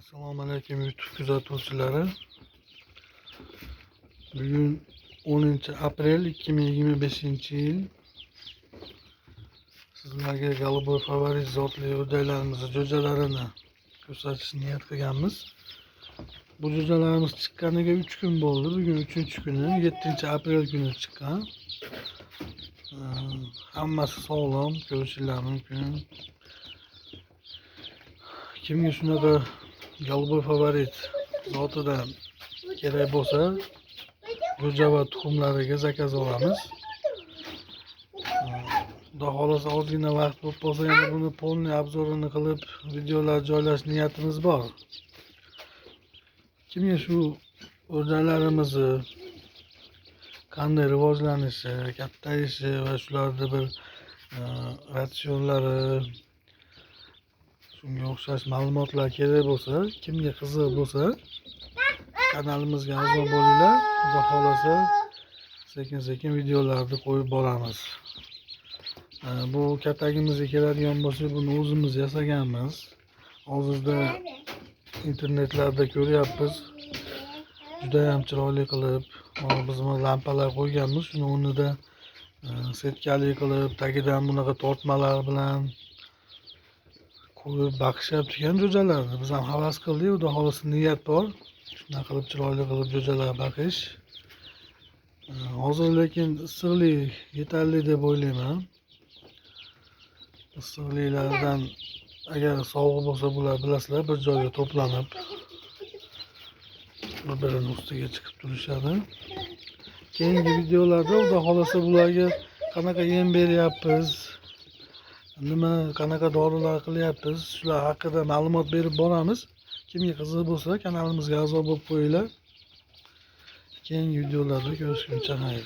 Assalomu alaykum YouTube kuzatuvchilari. Bugun 10 aprel 2025-yil. Sizlarga Golubой favorit zotli o'daylarimiz jo'jalarini ko'rsatishni niyat qilganmiz. Bu jo'jalarimiz chiqqaniga 3 kun bo'ldi. Bugun 3-kuni, 7-aprel kuni chiqqan. Hammasi sog'lom, ko'rishinglar mumkin. Kimga shunaqa Golubой favorit zotidan kerak bo'lsa, jo'ja va tuxumlariga zakaz olamiz. Xudo xolasa ozgina vaqt bo'lib qolsa, yana buni polniy obzorini qilib videolar joylash niyatimiz bor. Kimga shu o'rdalarimizni qanday rivojlanishi, kattayishi va shularni bir ratsionlari, shunga o'xshash ma'lumotlar kerak bo'lsa, kimga qiziq bo'lsa, kanalimizga a'zo bo'linglar. Xudo xolasa sekin-sekin videolarni qo'yib boramiz. Bu katagimizga keladigan bo'lsa, buni o'zimiz yasaganmiz. Hozirda internetlarda ko'ryapmiz. Juda ham chiroyli qilib, biz lampalar qo'yganmiz. Shuni o'rnida setkali qilib, tagidan bunaqa tortmalar bilan qo'yib baqishyapti ekan jo'jalarni. Biz ham havas qildik. Xudo xolasa niyat bor. Shunday qilib chiroyli qilib jo'jalar baqish. Hozir lekin issiqlik yetarli deb o'ylayman. Issiqliklardan agar sovuq bo'lsa, bular bilasizlar, bir joyga to'planib bir-birini ustiga chiqib turishadi. Keyingi videolarda xudo xolasa bularga qanaqa yem beryapmiz, nima qanaqa dorilar qilyapmiz, shular haqida ma'lumot berib boramiz. Kimga qiziq bo'lsa, kanalimizga a'zo bo'lib qo'yinglar. Keyingi videolarda ko'rishguncha xayr.